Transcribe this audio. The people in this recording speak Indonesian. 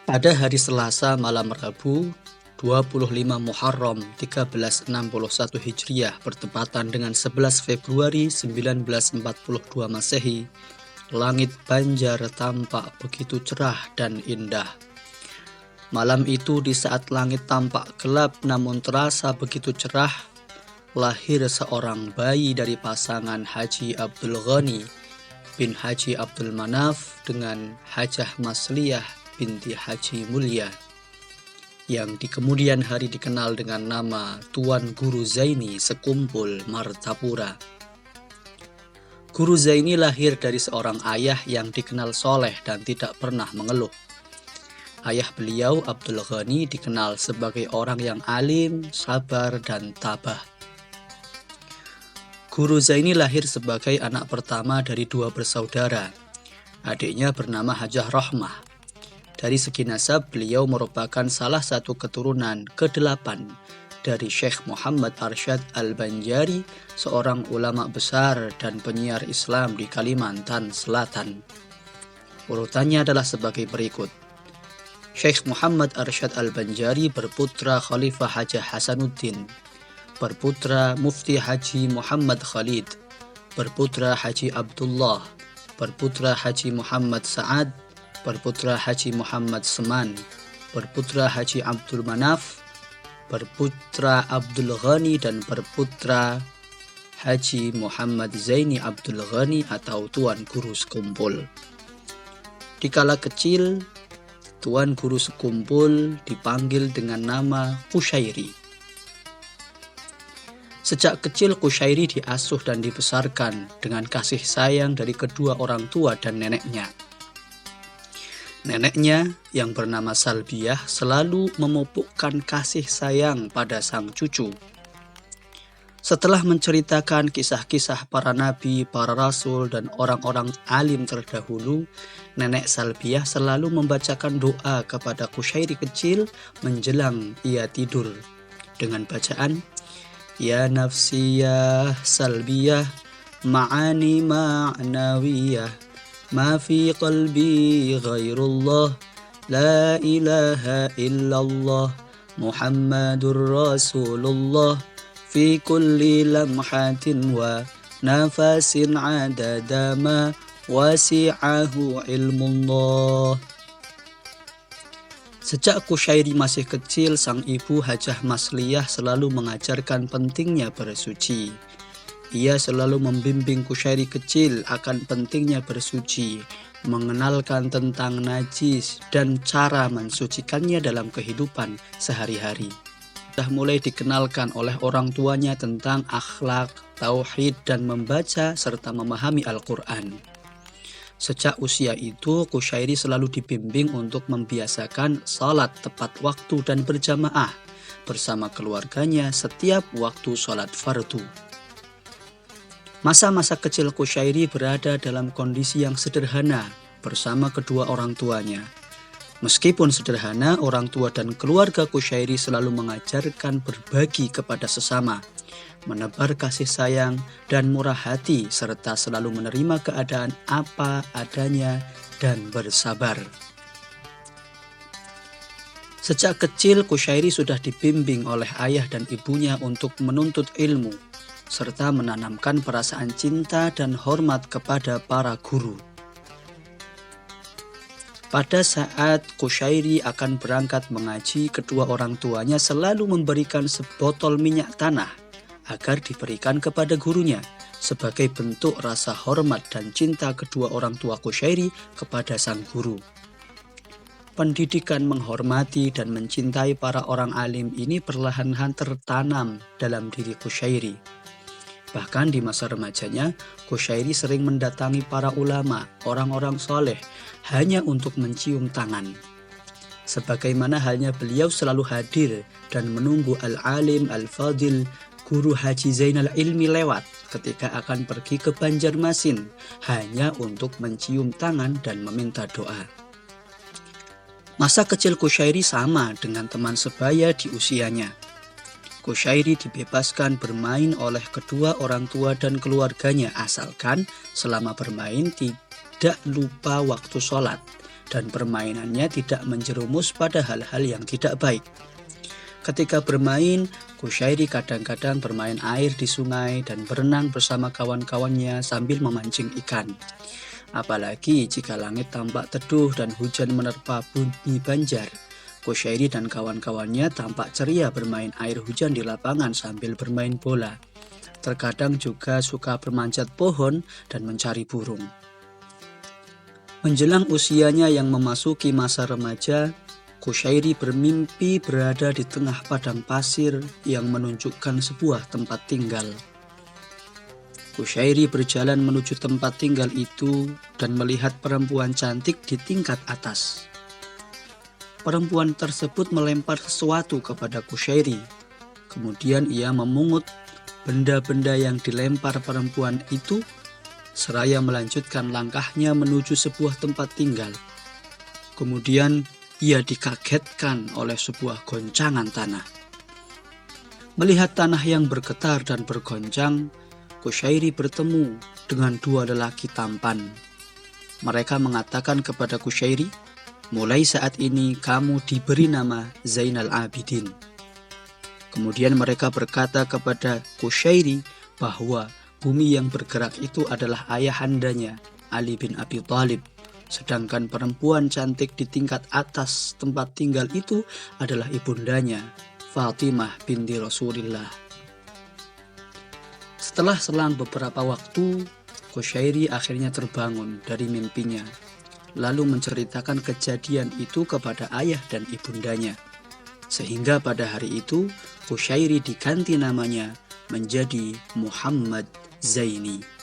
Pada hari Selasa malam Rabu, 25 Muharram 1361 Hijriah bertepatan dengan 11 Februari 1942 Masehi, langit Banjar tampak begitu cerah dan indah. Malam itu di saat langit tampak gelap namun terasa begitu cerah, lahir seorang bayi dari pasangan Haji Abdul Ghani bin Haji Abdul Manaf dengan Hajah Masliyah binti Haji Mulia, yang di kemudian hari dikenal dengan nama Tuan Guru Zaini Sekumpul Martapura. Guru Zaini lahir dari seorang ayah yang dikenal soleh dan tidak pernah mengeluh. Ayah beliau Abdul Ghani dikenal sebagai orang yang alim, sabar, dan tabah. Guru Zaini lahir sebagai anak pertama dari dua bersaudara. Adiknya bernama Hajah Rohmah. Dari segi nasab, beliau merupakan salah satu keturunan ke-8 dari Syekh Muhammad Arsyad Al-Banjari, seorang ulama besar dan penyiar Islam di Kalimantan Selatan. Urutannya adalah sebagai berikut. Syekh Muhammad Arsyad Al-Banjari berputra Khalifah Hajah Hasanuddin, berputra Mufti Haji Muhammad Khalid, berputra Haji Abdullah, berputra Haji Muhammad Sa'ad, berputra Haji Muhammad Seman, berputra Haji Abdul Manaf, berputra Abdul Ghani, dan berputra Haji Muhammad Zaini Abdul Ghani atau Tuan Guru Sekumpul. Dikala kecil, Tuan Guru Sekumpul dipanggil dengan nama Kusyairi. Sejak kecil Kusyairi diasuh dan dibesarkan dengan kasih sayang dari kedua orang tua dan neneknya. Neneknya yang bernama Salbiyah selalu memupukkan kasih sayang pada sang cucu. Setelah menceritakan kisah-kisah para nabi, para rasul, dan orang-orang alim terdahulu, nenek Salbiyah selalu membacakan doa kepada Kusyairi kecil menjelang ia tidur dengan bacaan, Ya nafsiyah salbiyah ma'ani ma'nawiyah ma fi qalbi ghairullah la ilaha illallah Muhammadur Rasulullah fi kulli lamhatin wa nafasin adada ma wasi'ahu ilmullah. Sejak Kusyairi masih kecil, sang ibu Hajah Masliyah selalu mengajarkan pentingnya bersuci. Ia selalu membimbing Kusyairi kecil akan pentingnya bersuci, mengenalkan tentang najis dan cara mensucikannya dalam kehidupan sehari-hari. Sudah mulai dikenalkan oleh orang tuanya tentang akhlak, tauhid, dan membaca serta memahami Al-Quran. Sejak usia itu, Kusyairi selalu dibimbing untuk membiasakan salat tepat waktu dan berjamaah bersama keluarganya setiap waktu salat fardu. Masa-masa kecil Kusyairi berada dalam kondisi yang sederhana bersama kedua orang tuanya. Meskipun sederhana, orang tua dan keluarga Kusyairi selalu mengajarkan berbagi kepada sesama, menebar kasih sayang dan murah hati, serta selalu menerima keadaan apa adanya dan bersabar. Sejak kecil, Kusyairi sudah dibimbing oleh ayah dan ibunya untuk menuntut ilmu, serta menanamkan perasaan cinta dan hormat kepada para guru. Pada saat Kusyairi akan berangkat mengaji, kedua orang tuanya selalu memberikan sebotol minyak tanah agar diberikan kepada gurunya sebagai bentuk rasa hormat dan cinta kedua orang tua Kusyairi kepada sang guru. Pendidikan menghormati dan mencintai para orang alim ini perlahan-lahan tertanam dalam diri Kusyairi. Bahkan di masa remajanya, Kusyairi sering mendatangi para ulama, orang-orang soleh, hanya untuk mencium tangan. Sebagaimana halnya beliau selalu hadir dan menunggu Al-Alim Al-Fadil Guru Haji Zainal Ilmi lewat ketika akan pergi ke Banjarmasin hanya untuk mencium tangan dan meminta doa. Masa kecil Kusyairi sama dengan teman sebaya di usianya. Kusyairi dibebaskan bermain oleh kedua orang tua dan keluarganya asalkan selama bermain tidak lupa waktu sholat dan permainannya tidak menjerumus pada hal-hal yang tidak baik. Ketika bermain, Qushairi kadang-kadang bermain air di sungai dan berenang bersama kawan-kawannya sambil memancing ikan. Apalagi jika langit tampak teduh dan hujan menerpa bunyi banjar, Qushairi dan kawan-kawannya tampak ceria bermain air hujan di lapangan sambil bermain bola. Terkadang juga suka bermanjat pohon dan mencari burung. Menjelang usianya yang memasuki masa remaja, Qushairi bermimpi berada di tengah padang pasir yang menunjukkan sebuah tempat tinggal. Qushairi berjalan menuju tempat tinggal itu dan melihat perempuan cantik di tingkat atas. Perempuan tersebut melempar sesuatu kepada Qushairi. Kemudian ia memungut benda-benda yang dilempar perempuan itu, seraya melanjutkan langkahnya menuju sebuah tempat tinggal. Kemudian ia dikagetkan oleh sebuah goncangan tanah. Melihat tanah yang bergetar dan bergoncang, Qushairi bertemu dengan dua lelaki tampan. Mereka mengatakan kepada Qushairi, "Mulai saat ini kamu diberi nama Zainal Abidin." Kemudian mereka berkata kepada Qushairi bahwa bumi yang bergerak itu adalah ayahandanya, Ali bin Abi Thalib. Sedangkan perempuan cantik di tingkat atas tempat tinggal itu adalah ibundanya, Fatimah binti Rasulullah. Setelah selang beberapa waktu, Qushairi akhirnya terbangun dari mimpinya, lalu menceritakan kejadian itu kepada ayah dan ibundanya. Sehingga pada hari itu, Qushairi diganti namanya menjadi Muhammad Zaini.